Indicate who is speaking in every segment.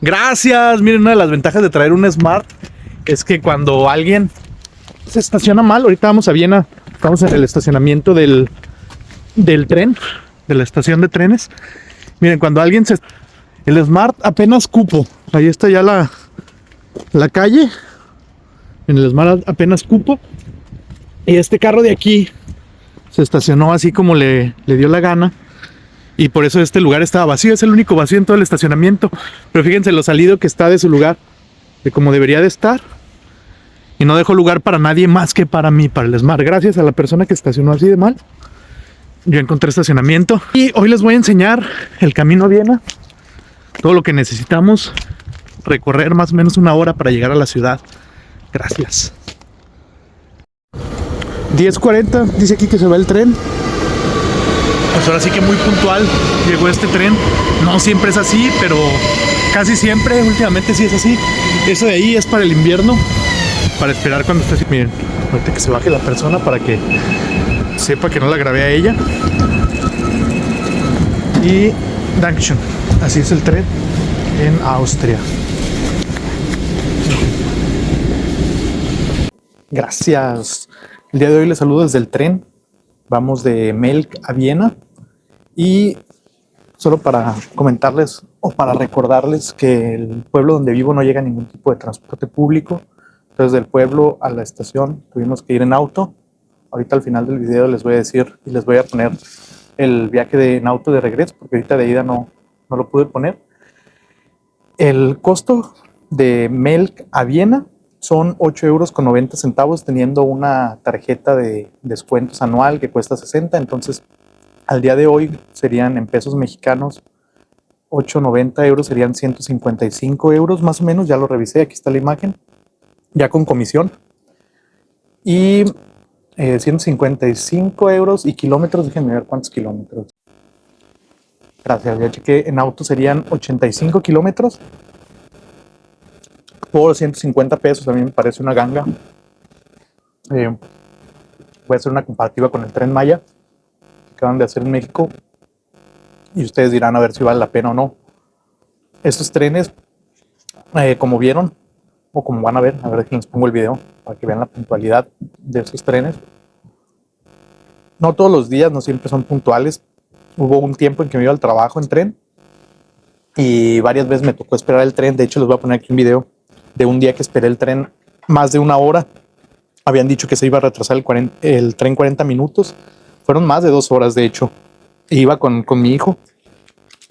Speaker 1: Gracias. Miren, una de las ventajas de traer un Smart es que cuando alguien se estaciona mal, ahorita vamos a Viena, estamos en el estacionamiento del tren, de la estación de trenes. Miren, cuando alguien se... El Smart apenas cupo. Ahí está ya la calle. En el Smart apenas cupo. Y este carro de aquí se estacionó así como le dio la gana. Y por eso este lugar estaba vacío. Es el único vacío en todo el estacionamiento. Pero fíjense lo salido que está de su lugar, de como debería de estar. Y no dejó lugar para nadie más que para mí, para el Smart. Gracias a la persona que estacionó así de mal, yo encontré estacionamiento. Y hoy les voy a enseñar el camino a Viena. Todo lo que necesitamos recorrer, más o menos una hora para llegar a la ciudad. Gracias. 10:40, dice aquí que se va el tren. Pues ahora sí que muy puntual llegó este tren. No siempre es así, pero casi siempre, últimamente sí es así. Eso de ahí es para el invierno, para esperar cuando esté así. Miren, ahorita que se baje la persona para que sepa que no la grabé a ella. Y Dankeschön. Así es el tren en Austria. Gracias. El día de hoy les saludo desde el tren. Vamos de Melk a Viena. Y solo para comentarles o para recordarles que el pueblo donde vivo no llega ningún tipo de transporte público. Entonces del pueblo a la estación tuvimos que ir en auto. Ahorita al final del video les voy a decir y les voy a poner el viaje en auto de regreso, porque ahorita de ida no lo pude poner. El costo de Melk a Viena son 8,90 euros teniendo una tarjeta de descuentos anual que cuesta 60. Entonces al día de hoy serían en pesos mexicanos 8,90 euros, serían 155 euros más o menos. Ya lo revisé, aquí está la imagen, ya con comisión. Y 155 euros y kilómetros, déjenme ver cuántos kilómetros. Gracias, ya chequé, en auto serían 85 kilómetros por 150 pesos. A mí me parece una ganga. Voy a hacer una comparativa con el Tren Maya que acaban de hacer en México y ustedes dirán a ver si vale la pena o no. Estos trenes, como vieron o como van a ver que les pongo el video para que vean la puntualidad de esos trenes. No todos los días, no siempre son puntuales. Hubo un tiempo en que me iba al trabajo en tren y varias veces me tocó esperar el tren. De hecho, les voy a poner aquí un video de un día que esperé el tren más de una hora. Habían dicho que se iba a retrasar el tren 40 minutos. Fueron más de 2 horas, de hecho. E iba con mi hijo.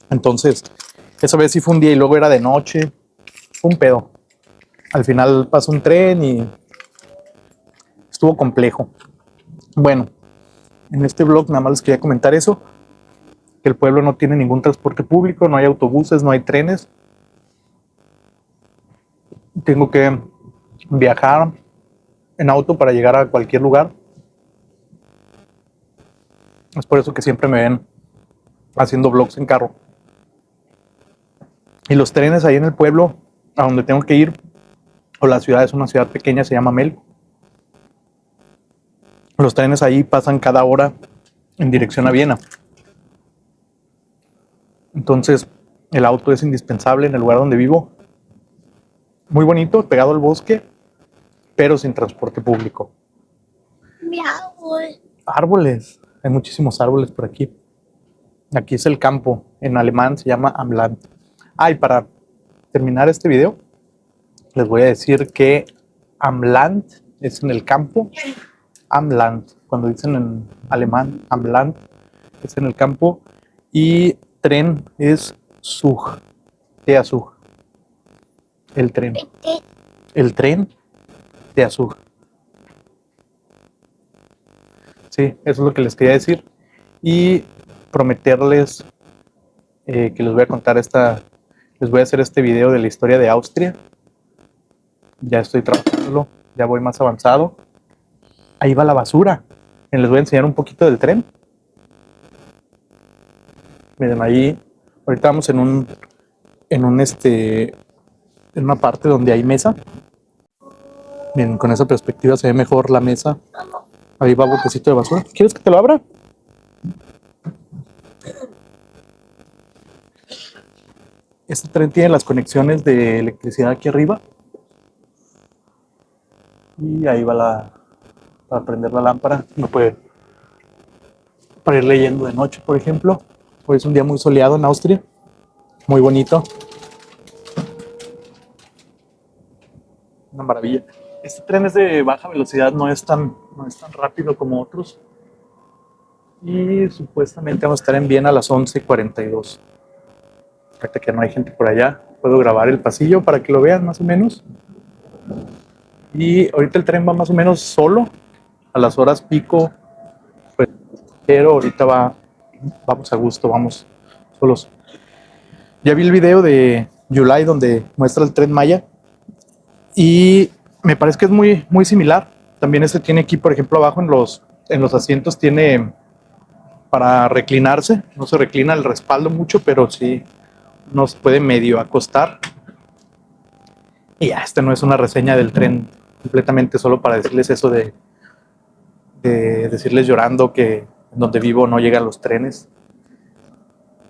Speaker 1: Entonces, esa vez sí fue un día y luego era de noche. Fue un pedo. Al final pasó un tren y estuvo complejo. Bueno, en este vlog nada más les quería comentar eso. Que el pueblo no tiene ningún transporte público, no hay autobuses, no hay trenes. Tengo que viajar en auto para llegar a cualquier lugar. Es por eso que siempre me ven haciendo vlogs en carro. Y los trenes ahí en el pueblo a donde tengo que ir, o la ciudad es una ciudad pequeña, se llama Melk. Los trenes ahí pasan cada hora en dirección a Viena. Entonces el auto es indispensable en el lugar donde vivo. Muy bonito, pegado al bosque, pero sin transporte público.
Speaker 2: Mi árbol.
Speaker 1: Árboles, hay muchísimos árboles por aquí. Aquí es el campo, en alemán se llama Amland. Y para terminar este video, les voy a decir que Amland es en el campo. Amland, cuando dicen en alemán Amland, es en el campo. Y tren es Zug, der Zug. El tren. El tren der Zug. Sí, eso es lo que les quería decir. Y prometerles que les voy a contar les voy a hacer este video de la historia de Austria. Ya estoy trabajándolo, ya voy más avanzado. Ahí va la basura. Les voy a enseñar un poquito del tren. Miren, ahí ahorita vamos en una parte donde hay mesa. Miren, con esa perspectiva se ve mejor la mesa. Ahí va botecito de basura. ¿Quieres que te lo abra? Este tren tiene las conexiones de electricidad aquí arriba. Y ahí va para prender la lámpara. No puede para ir leyendo de noche, por ejemplo. Hoy es un día muy soleado en Austria. Muy bonito. Una maravilla. Este tren es de baja velocidad, no es tan rápido como otros. Y supuestamente vamos a estar en Viena a las 11:42. Ahorita que no hay gente por allá, puedo grabar el pasillo para que lo vean más o menos. Y ahorita el tren va más o menos solo, a las horas pico, pero ahorita vamos a gusto, vamos solos. Ya vi el video de July donde muestra el tren Maya y me parece que es muy similar. También este tiene aquí, por ejemplo, abajo en los asientos tiene para reclinarse. No se reclina el respaldo mucho, pero sí nos puede medio acostar. Y ya, este no es una reseña del tren, completamente solo para decirles eso de decirles llorando que en donde vivo no llegan los trenes.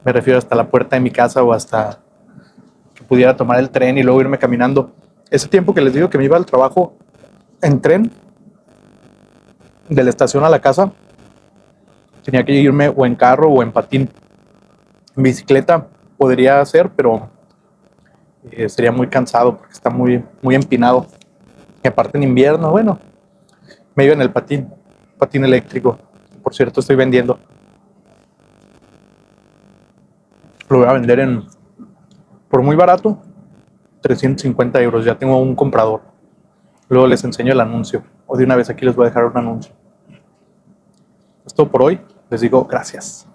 Speaker 1: Me refiero hasta la puerta de mi casa o hasta que pudiera tomar el tren y luego irme caminando. Ese tiempo que les digo que me iba al trabajo en tren, de la estación a la casa, tenía que irme o en carro o en patín. En bicicleta podría hacer, pero sería muy cansado porque está muy empinado. Y aparte en invierno, bueno, me iba en el patín eléctrico. Por cierto, estoy vendiendo. Lo voy a vender por muy barato, 350 euros. Ya tengo un comprador. Luego les enseño el anuncio. O de una vez aquí les voy a dejar un anuncio. Es todo por hoy. Les digo gracias.